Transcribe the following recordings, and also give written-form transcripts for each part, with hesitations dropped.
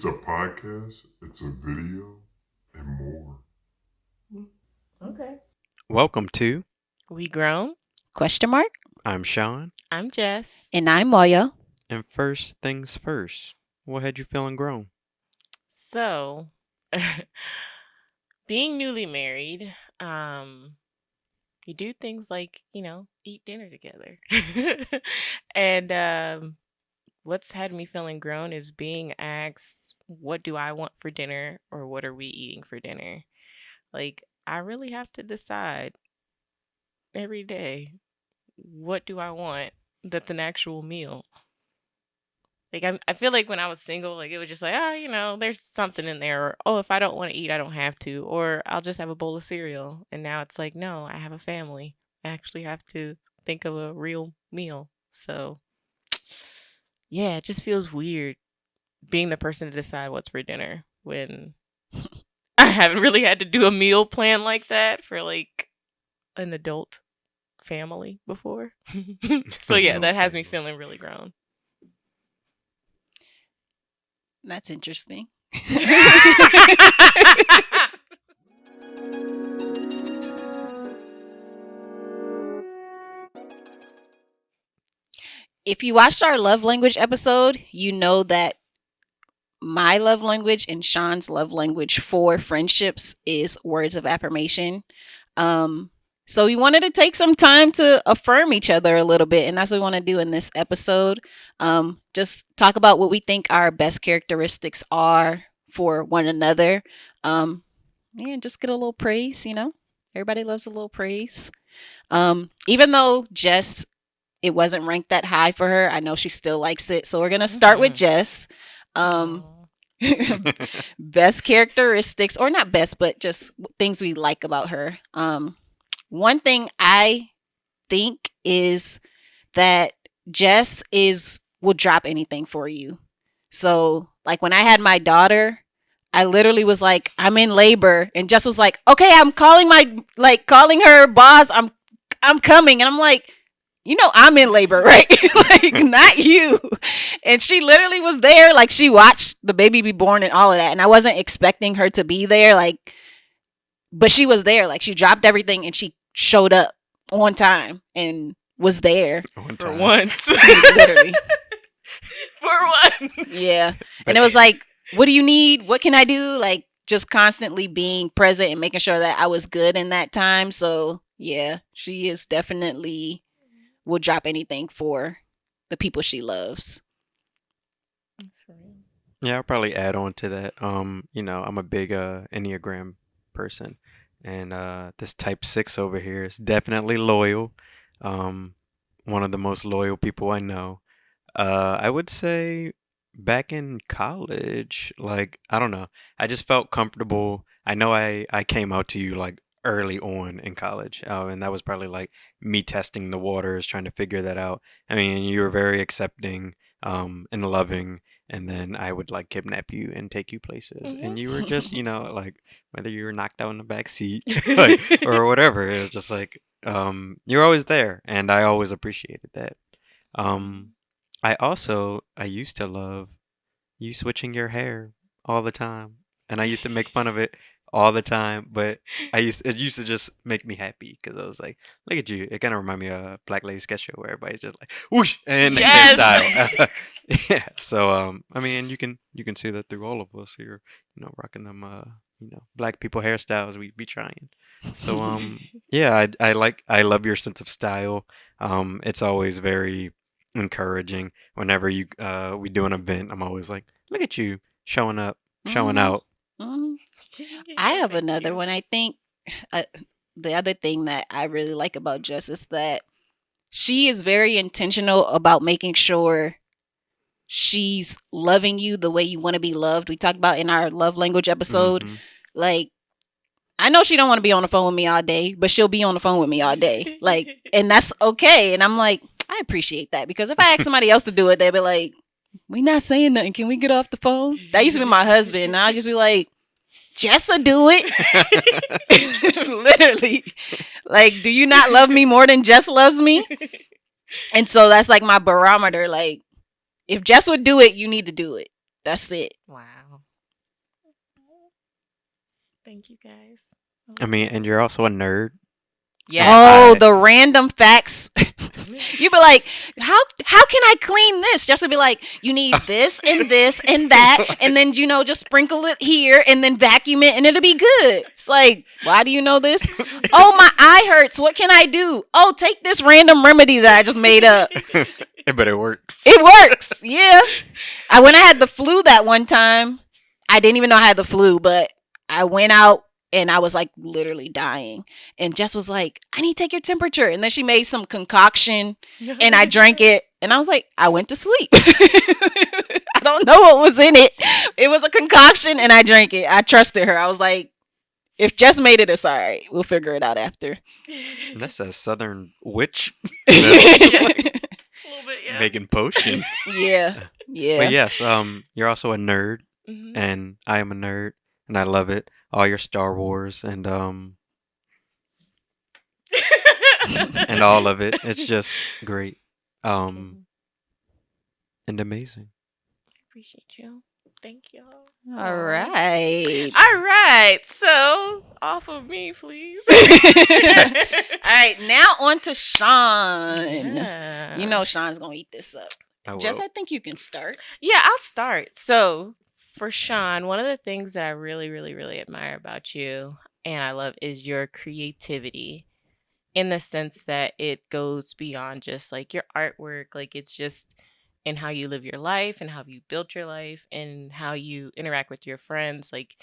It's a podcast, it's a video, and more. Okay. Welcome to We Grown. Question mark? I'm Shaun. I'm Jess. And I'm Moyo. And first things first, what had you feeling grown? So, being newly married, you do things like, eat dinner together. And what's had me feeling grown is being asked, what do I want for dinner or what are we eating for dinner? Like, I really have to decide every day, what do I want that's an actual meal? Like, I feel like when I was single, like, it was just like, there's something in there. Or, oh, if I don't want to eat, I don't have to. Or I'll just have a bowl of cereal. And now it's like, no, I have a family. I actually have to think of a real meal. So, yeah, it just feels weird being the person to decide what's for dinner when I haven't really had to do a meal plan like that for like an adult family before. So, yeah, that has me feeling really grown. That's interesting. If you watched our love language episode, you know that my love language and Shaun's love language for friendships is words of affirmation. So we wanted to take some time to affirm each other a little bit, and that's what we want to do in this episode. Just talk about what we think our best characteristics are for one another. And just get a little praise, Everybody loves a little praise. Even though Jess, it wasn't ranked that high for her, I know she still likes it. So we're going to start with Jess. Best characteristics, or not best, but just things we like about her. One thing I think is that Jess will drop anything for you. So like when I had my daughter, I literally was like, I'm in labor, and Jess was like, okay, I'm calling her boss. I'm coming. And I'm like, I'm in labor, right? Like, not you. And she literally was there. Like, she watched the baby be born and all of that. And I wasn't expecting her to be there. Like, but she was there. Like, she dropped everything and she showed up on time and was there. For once. Literally. For one. Yeah. And it was like, what do you need? What can I do? Like, just constantly being present and making sure that I was good in that time. So, yeah, she is definitely will drop anything for the people she loves. Yeah, I'll probably add on to that. I'm a big Enneagram person, and this type 6 over here is definitely loyal. One of the most loyal people I know. I would say back in college, like, I don't know, I just felt comfortable. I know I came out to you like early on in college, and that was probably like me testing the waters, trying to figure that out. I mean, you were very accepting, and loving, and then I would like kidnap you and take you places, and you were just, like, whether you were knocked out in the back seat, like, or whatever, it was just like, you're always there, and I always appreciated that. I used to love you switching your hair all the time, and I used to make fun of it all the time, but it used to just make me happy because I was like, look at you. It kind of reminded me of a Black Lady sketch show where everybody's just like whoosh and the same style. Yeah. So I mean, you can see that through all of us here, rocking them black people hairstyles we be trying. So yeah, I love your sense of style. It's always very encouraging whenever we do an event. I'm always like, look at you showing up, showing out. I have another one. I think the other thing that I really like about Jess is that she is very intentional about making sure she's loving you the way you want to be loved. We talked about in our love language episode. Like, I know she don't want to be on the phone with me all day, but she'll be on the phone with me all day. Like, and that's okay. And I'm like, I appreciate that, because if I ask somebody else to do it, they'll be like, we not saying nothing. Can we get off the phone? That used to be my husband. And I'll just be like, Jess will do it. Literally. Like, do you not love me more than Jess loves me? And so that's like my barometer. Like, if Jess would do it, you need to do it. That's it. Wow. Thank you guys. I mean, and you're also a nerd. Yes. Oh, I- the random facts. You be like, how can I clean this? Just to be like, you need this and this and that, and then just sprinkle it here and then vacuum it and it'll be good. It's like, why do you know this? Oh, my eye hurts. What can I do? Oh, take this random remedy that I just made up. but it works. It works. Yeah. When I had the flu that one time, I didn't even know I had the flu, but I went out and I was like literally dying. And Jess was like, I need to take your temperature. And then she made some concoction and I drank it. And I was like, I went to sleep. I don't know what was in it. It was a concoction and I drank it. I trusted her. I was like, if Jess made it, it's all right. We'll figure it out after. That's a southern witch. A little bit, yeah. Making potions. Yeah. Yeah. But yes, you're also a nerd, Mhm. and I am a nerd, and I love it. All your Star Wars and all of it. It's just great. And amazing. I appreciate you. Thank y'all. All right. All right. So, off of me, please. All right. Now on to Shaun. Yeah. You know Sean's going to eat this up. I Jess, will. I think you can start. Yeah, I'll start. So, for Shaun, one of the things that I really, really, really admire about you and I love is your creativity in the sense that it goes beyond just like your artwork. Like, it's just in how you live your life and how you built your life and how you interact with your friends. Like,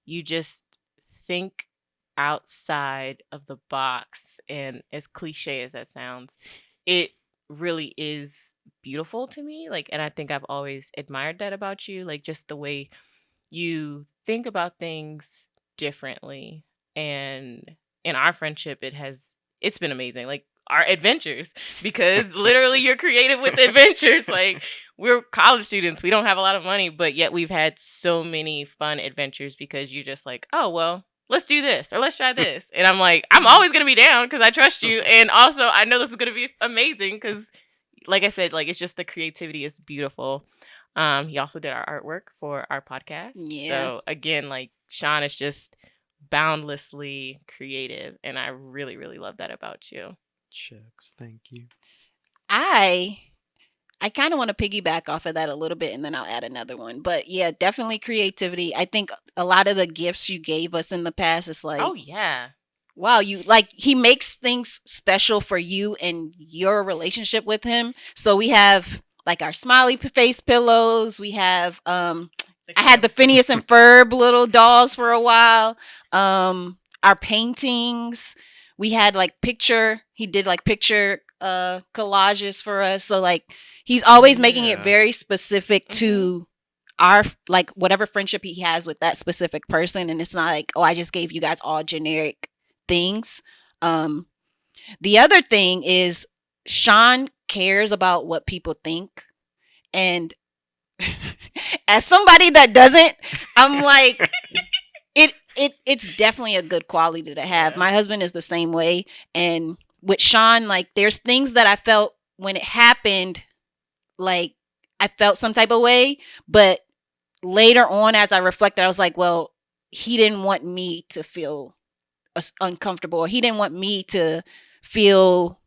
you just think outside of the box. And as cliche as that sounds, it really is beautiful to me. Like, and I think I've always admired that about you. Like, just the way you think about things differently. And in our friendship, it's been amazing. Like, our adventures, because literally you're creative with adventures. Like, we're college students, we don't have a lot of money, but yet we've had so many fun adventures because you're just like, oh, well, let's do this or let's try this. And I'm like, I'm always going to be down because I trust you. And also, I know this is going to be amazing because, like I said, like, it's just the creativity is beautiful. He also did our artwork for our podcast. Yeah. So again, like, Shaun is just boundlessly creative, and I really, really love that about you. Shucks, thank you. I kind of want to piggyback off of that a little bit and then I'll add another one. But yeah, definitely creativity. I think a lot of the gifts you gave us in the past is like, Oh yeah. wow, he makes things special for you and your relationship with him. So we have like our smiley face pillows. We have I had the Phineas and Ferb little dolls for a while. Our paintings. We had like he did like picture collages for us. So like he's always making it Yeah. very specific to our like whatever friendship he has with that specific person. And it's not like, oh, I just gave you guys all generic things. The other thing is Shaun cares about what people think. And as somebody that doesn't, I'm like, it's definitely a good quality to have. Yeah. My husband is the same way. And with Shaun, like there's things that I felt when it happened, like I felt some type of way, but later on as I reflected, I was like, well, he didn't want me to feel uncomfortable, or he didn't want me to feel,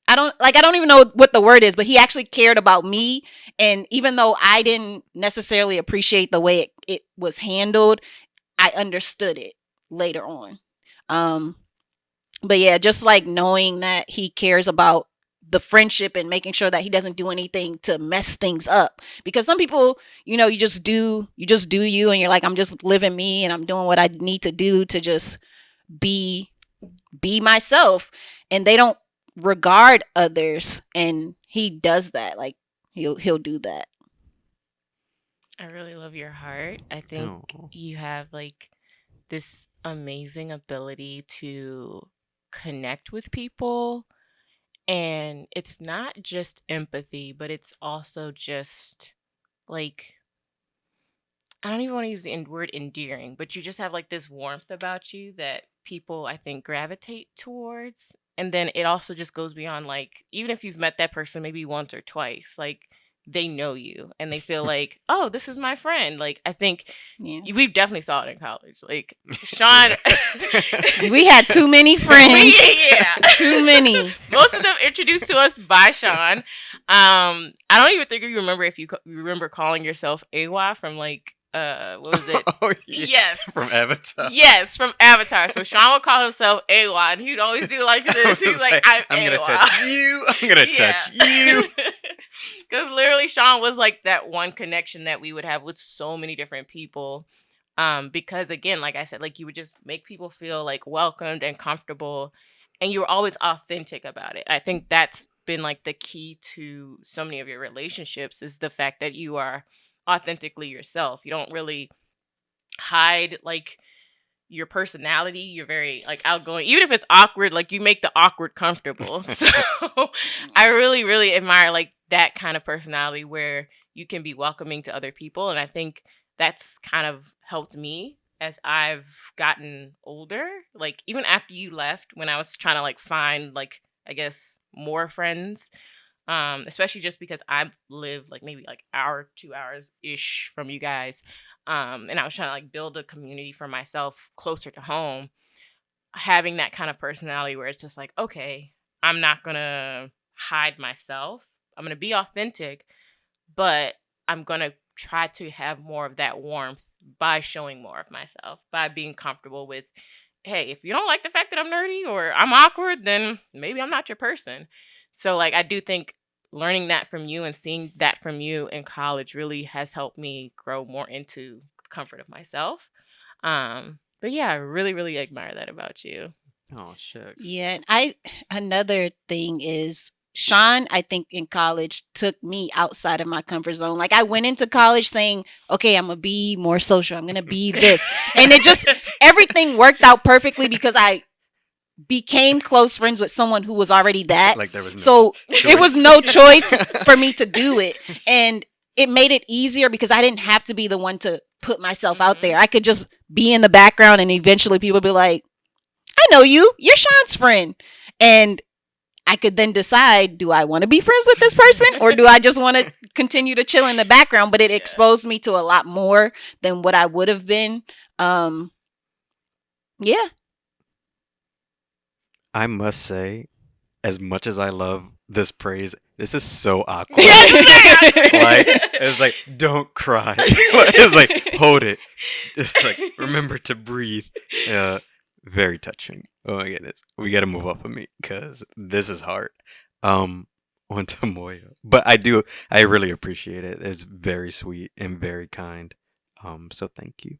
I don't even know what the word is, but he actually cared about me. And even though I didn't necessarily appreciate the way it was handled, I understood it later on. But yeah, just like knowing that he cares about the friendship and making sure that he doesn't do anything to mess things up. Because some people, you just do you and you're like, I'm just living me and I'm doing what I need to do to just be myself, and they don't regard others, and he does that. Like he'll do that. I really love your heart. I think Oh. you have like this amazing ability to connect with people. And it's not just empathy, but it's also just like, I don't even want to use the word endearing, but you just have like this warmth about you that people, I think, gravitate towards. And then it also just goes beyond like, even if you've met that person maybe once or twice, like they know you and they feel like, oh, this is my friend. Like, I think Yeah. we definitely saw it in college. Like, Shaun, We had too many friends. yeah, Too many. most of them introduced to us by Shaun. I don't even think you remember if you remember calling yourself AWA from like what was it? Oh, yeah. Yes. From Avatar. Yes, from Avatar. So Shaun would call himself AWA, and he'd always do like this. He's like, I'm gonna AWA. touch you. I'm gonna touch you. Because literally, Shaun was like that one connection that we would have with so many different people. Because again, like I said, like you would just make people feel like welcomed and comfortable, and you were always authentic about it. I think that's been like the key to so many of your relationships is the fact that you are authentically yourself. You don't really hide like your personality. You're very like outgoing, even if it's awkward. Like you make the awkward comfortable. So I really, really admire like that kind of personality where you can be welcoming to other people, and I think that's kind of helped me as I've gotten older. Like even after you left, when I was trying to like find like I guess more friends, especially just because I live like maybe like hour 2 hours ish from you guys, and I was trying to like build a community for myself closer to home. Having that kind of personality where it's just like, okay, I'm not gonna hide myself, I'm gonna be authentic, but I'm gonna try to have more of that warmth by showing more of myself, by being comfortable with, hey, if you don't like the fact that I'm nerdy or I'm awkward, then maybe I'm not your person. So like I do think learning that from you and seeing that from you in college really has helped me grow more into the comfort of myself. But yeah, I really, really admire that about you. Oh, shucks. Yeah, and another thing is Shaun, I think in college took me outside of my comfort zone. Like I went into college saying, okay, I'm gonna be more social. I'm gonna be this. And it just everything worked out perfectly because I became close friends with someone who was already that. Like there was no So choice. it was no choice for me to do it. And it made it easier because I didn't have to be the one to put myself out there. I could just be in the background and eventually people be like, I know you. You're Shaun's friend. And I could then decide, do I want to be friends with this person or do I just want to continue to chill in the background? But it exposed me to a lot more than what I would have been. Yeah. I must say, as much as I love this praise, this is so awkward. Like it's like, don't cry. It's like, hold it. It's like, remember to breathe. Very touching. Oh my goodness, we got to move off of me because this is hard. On to Moyo, but I really appreciate it. It's very sweet and very kind. So thank you.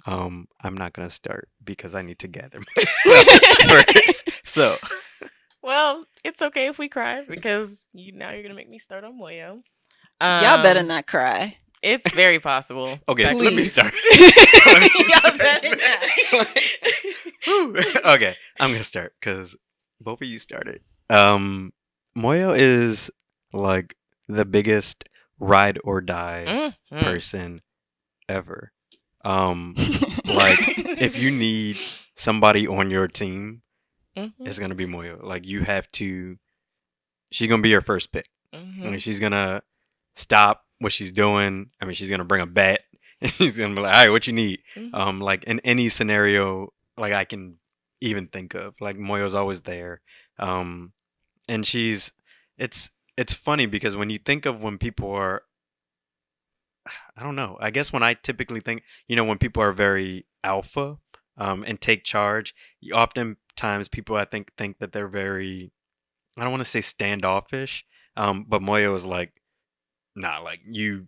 I'm not gonna start because I need to gather myself first. So, Well, it's okay if we cry because now you're gonna make me start on Moyo. Y'all better not cry. It's very possible. okay, let me Please. start. Y'all better not. Okay, I'm gonna start because both of you started. Moyo is like the biggest ride or die person ever. Like if you need somebody on your team, it's gonna be Moyo. Like you have to. She's gonna be your first pick. I mean, she's gonna stop what she's doing. I mean, she's gonna bring a bat and she's gonna be like, "All right, what you need?" Like in any scenario, like I can even think of, like Moyo's always there. And it's funny because when you think of when people are, I don't know. I guess when I typically think, when people are very alpha, and take charge, oftentimes people I think that they're very, I don't want to say standoffish, but Moyo is like, nah, like you're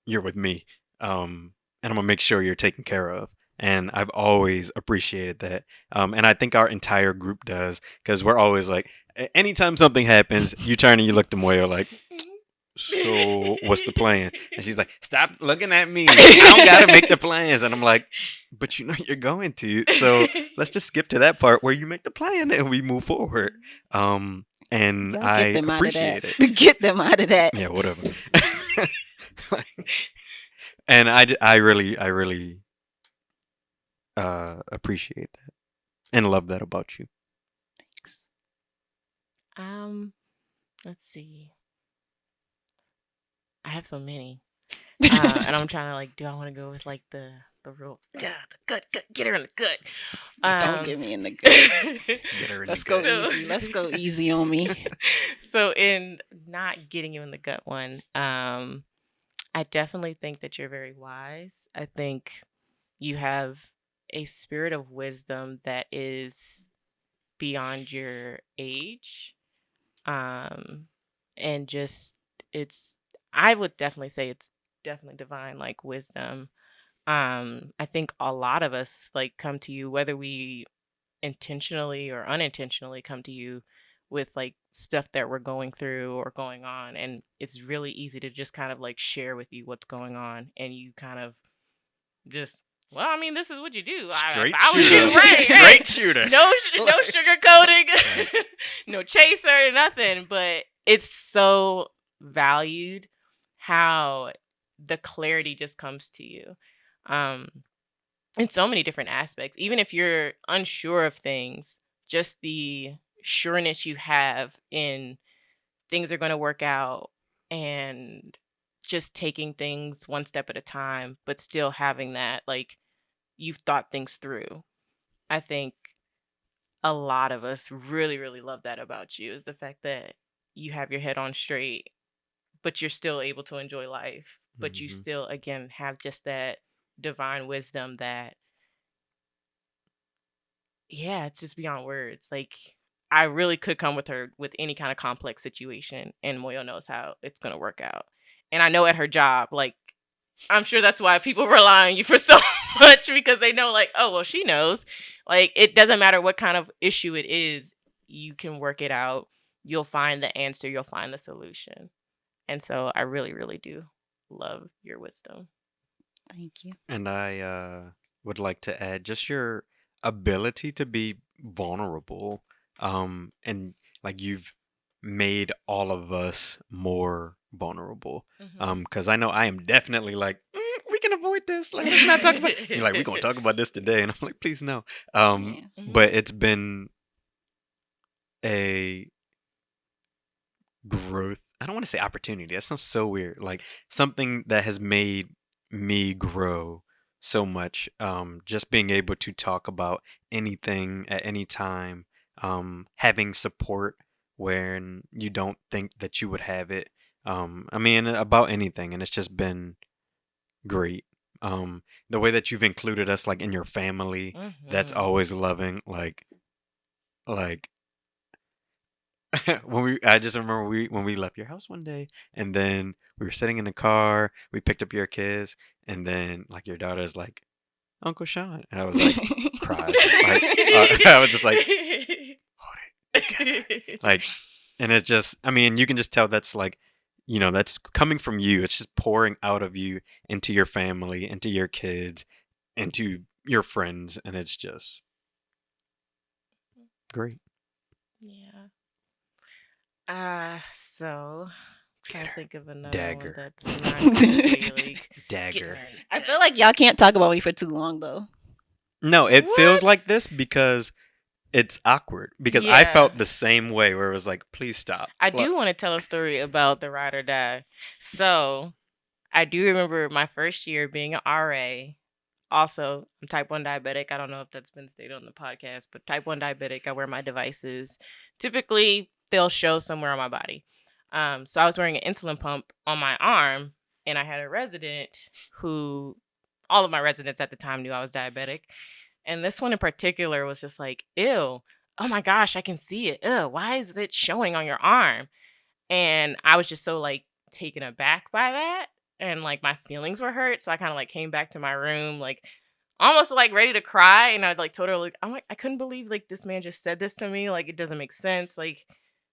with me, and I'm gonna make sure you're taken care of. And I've always appreciated that, and I think our entire group does, because we're always like, anytime something happens, you turn and you look to Moyo like, so what's the plan? And she's like, stop looking at me. I don't gotta make the plans. And I'm like, but you're going to. So let's just skip to that part where you make the plan and we move forward. And Y'all I get them out of appreciate that. it. Get them out of that. Yeah, whatever. And I really appreciate that and love that about you. Thanks. Let's see. I have so many. And I'm trying to like, do I want to go with like the real, yeah, the gut, get her in the gut. Don't get me in the gut. Get her in Let's the go gut. easy. Let's go easy on me. So in not getting you in the gut one, I definitely think that you're very wise. I think you have a spirit of wisdom that is beyond your age. Um, and just it's I would definitely say it's definitely divine like wisdom. I think a lot of us like come to you whether we intentionally or unintentionally come to you with like stuff that we're going through or going on, and it's really easy to just kind of like share with you what's going on, and you kind of just, well, I mean, this is what you do. If Straight I was shooter. you, right? Straight shooter. No sugarcoating, no chaser, nothing. But it's so valued how the clarity just comes to you. Um, in so many different aspects. Even if you're unsure of things, just the sureness you have in things are going to work out, and just taking things one step at a time, but still having that, like, you've thought things through. I think a lot of us really, really love that about you, is the fact that you have your head on straight, but you're still able to enjoy life. But you Mhm. still, again, have just that divine wisdom that, yeah, it's just beyond words. Like, I really could come with her with any kind of complex situation, and Moyo knows how it's gonna work out. And I know at her job, like, I'm sure that's why people rely on you for so much, because they know, like, oh well, she knows. Like, it doesn't matter what kind of issue it is, you can work it out. You'll find the answer. You'll find the solution. And so, I really, really do love your wisdom. Thank you. And I would like to add just your ability to be vulnerable. And like you've made all of us more vulnerable. Mhm. Because I know I am definitely like, we can avoid this. Like, let's not talk about. You're like, we're gonna talk about this today, and I'm like, please no. Yeah. Mhm. But it's been a growth. I don't want to say opportunity. That sounds so weird. Like something that has made me grow so much. Just being able to talk about anything at any time. Having support when you don't think that you would have it. I mean, about anything, and it's just been great. The way that you've included us, like in your family, that's Mhm. always loving. Like I just remember when we left your house one day, and then we were sitting in the car, we picked up your kids, and then like your daughter's like, Uncle Shaun, and I was like, cries, like I was just like, hold it together, like, and it's just, I mean, you can just tell that's like, that's coming from you. It's just pouring out of you into your family, into your kids, into your friends, and it's just great. Yeah. So trying to Get her. think of another one Dagger. that's not gonna be like Dagger. I feel like y'all can't talk about me for too long though. No, it feels like What? this because it's awkward. Because I Yeah. felt the same way where it was like, please stop. I Like, do want to tell a story about the ride or die. So I do remember my first year being an RA. Also, I'm type 1 diabetic. I don't know if that's been stated on the podcast, but type 1 diabetic, I wear my devices. Typically, they'll show somewhere on my body. So I was wearing an insulin pump on my arm, and I had a resident who, all of my residents at the time knew I was diabetic. And this one in particular was just like, ew, oh my gosh, I can see it. Ew, why is it showing on your arm? And I was just so like taken aback by that. And like my feelings were hurt. So I kind of like came back to my room, like almost like ready to cry. And I like told her, like, I'm like, I couldn't believe like this man just said this to me. Like, it doesn't make sense. Like,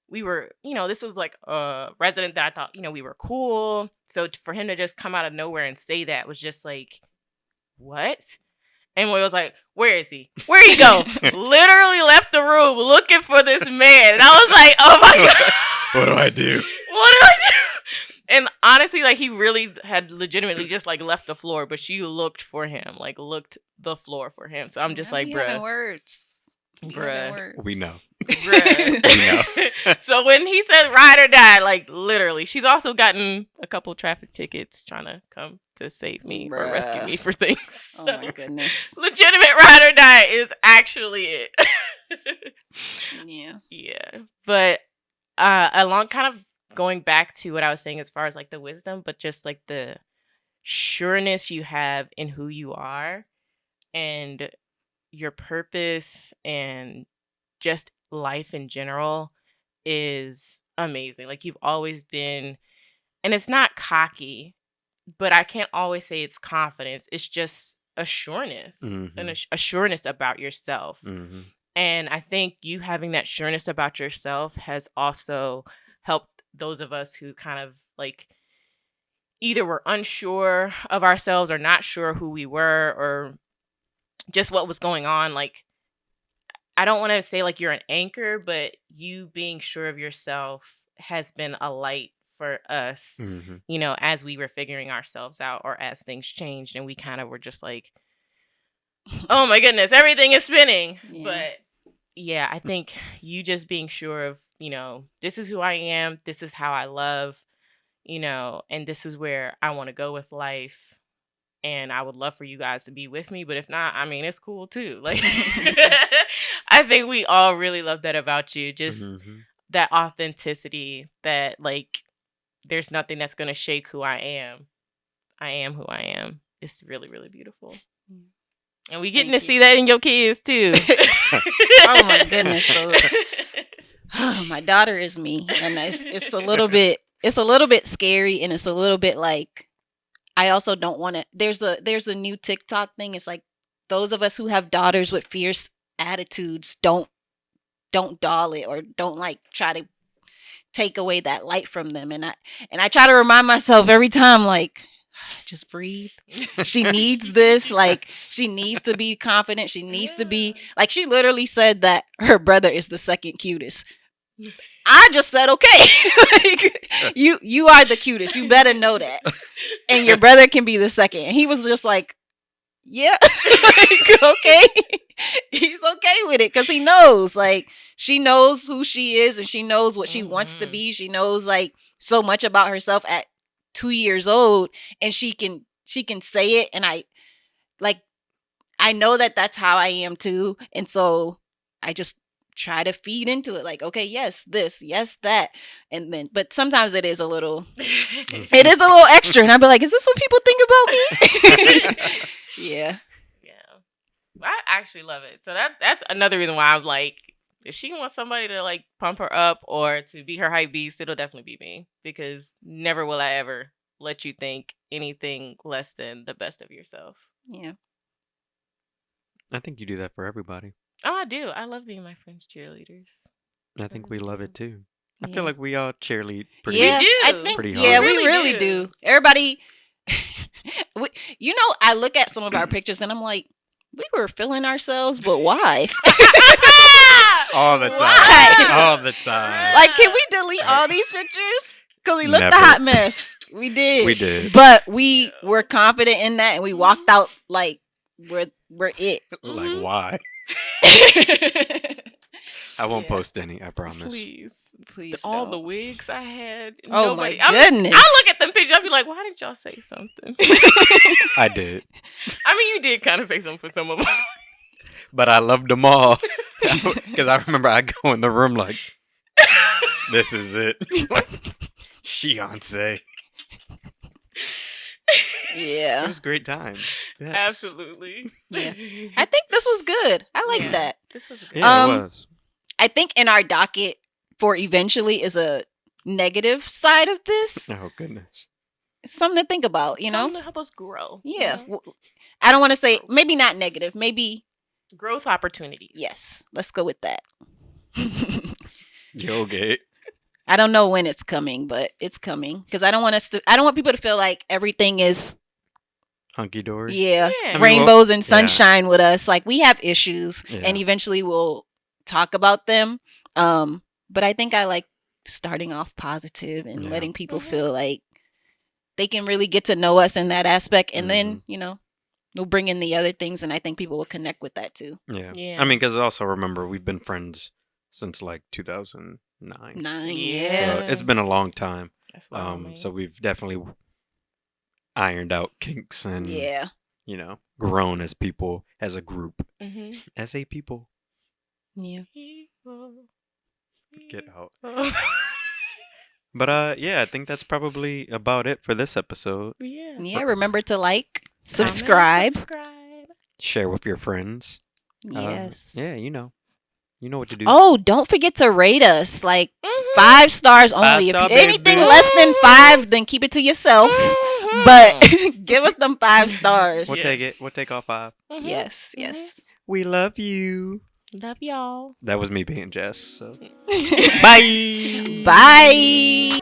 we were, this was like a resident that I thought, we were cool. So for him to just come out of nowhere and say that was just like, what? And we was like, where is he? Where'd he go? Literally left the room looking for this man. And I was like, oh my God. what do I do? What do I do? And honestly, like, he really had legitimately just like left the floor, but she looked for him, like looked the floor for him. So I'm just like, Be having bruh. words. Be having Bruh. words. We know. Bruh. So when he said ride or die, like literally, she's also gotten a couple traffic tickets trying to come to save me or rescue me for things. Oh my goodness. Legitimate ride or die is actually it. Yeah. Yeah. But along kind of going back to what I was saying as far as like the wisdom, but just like the sureness you have in who you are and your purpose and just life in general is amazing. Like you've always been, and it's not cocky, but I can't always say it's confidence. It's just a sureness and a sureness about yourself. And I think you having that sureness about yourself has also helped those of us who kind of like either were unsure of ourselves or not sure who we were or just what was going on. Like, I don't want to say like you're an anchor, but you being sure of yourself has been a light for us, you know, as we were figuring ourselves out or as things changed and we kind of were just like, oh my goodness, everything is spinning. Yeah. But yeah, I think you just being sure of, you know, this is who I am, this is how I love, you know, and this is where I want to go with life. And I would love for you guys to be with me. But if not, I mean, it's cool too. Like, I think we all really love that about you. Just that authenticity that, like, there's nothing that's going to shake who I am. I am who I am. It's really, really beautiful. And we getting to see that in your kids too. Oh my goodness. So, my daughter is me. And it's a little bit scary. And it's a little bit like, I also don't want to, there's a new TikTok thing. It's like those of us who have daughters with fierce attitudes don't doll it or don't like try to take away that light from them. And I try to remind myself every time, like, just breathe. She needs this. Like, she needs to be confident. She needs to be like, she literally said that her brother is the second cutest. I just said, okay, like, you are the cutest. You better know that. And your brother can be the second. And he was just like, yeah, like, okay. He's okay with it because he knows, like, she knows who she is and she knows what she wants to be. She knows like so much about herself at 2 years old, and she can say it. And I know that that's how I am too. And so I just try to feed into it, like, okay, yes, this, yes, that. And then, but sometimes it is a little extra. And I'd be like, is this what people think about me? Yeah. I actually love it. So that's another reason why I'm like, if she wants somebody to like pump her up or to be her hype beast, it'll definitely be me, because never will I ever let you think anything less than the best of yourself. Yeah. I think you do that for everybody. Oh, I do. I love being my friends' cheerleaders. I think we love it too. I feel like we all cheerlead pretty yeah, do. I think, pretty yeah, hard. we really do. Everybody, you know, I look at some of our pictures and I'm like, we were feeling ourselves, but why? All the time. Why? All the time. Like, can we delete all these pictures? Because we looked a hot mess. We did. We did. But we were confident in that, and we walked out like we're it. Like, why? I won't post any, I promise. Please. All the wigs I had. Oh, my goodness. I look at them pictures, I'll be like, why did y'all say something? I did. I mean, you did kind of say something for some of them. But I loved them all. Because I remember I go in the room like, this is it. Fiance. Yeah. It was a great time. Yes. Absolutely. Yeah. I think this was good. I like that. This was good. Yeah, it was. I think in our docket for eventually is a negative side of this. Oh, goodness. It's something to think about, you know? Something to help us grow. Yeah. I don't want to say, maybe not negative, maybe growth opportunities. Yes. Let's go with that. Yo, gay. I don't know when it's coming, but it's coming. Because I don't want people to feel like everything is hunky dory. Yeah. Rainbows and sunshine with us. Like, we have issues and eventually we'll talk about them. But I think I like starting off positive and letting people feel like they can really get to know us in that aspect. And then, you know, we'll bring in the other things. And I think people will connect with that too. Yeah. I mean, because also remember, we've been friends since like 2009. 9, Yeah. So it's been a long time. That's wild, man. So we've definitely ironed out kinks and Yeah. grown as people, as a group, Mhm. as a people. Yeah. Get out. But yeah, I think that's probably about it for this episode. Yeah. Yeah, remember to like, Comment, subscribe. Share with your friends. Yes. Yeah, you know what to do. Oh, don't forget to rate us. Like Mhm. 5 stars only. Five-star, If you, anything baby. less than 5, then keep it to yourself. Mhm. But give us them 5 stars. We'll Yeah. take it. We'll take all 5. Mhm. Yes, Mhm. yes. We love you. Love y'all. That was me being Jess. So Bye. bye. Bye.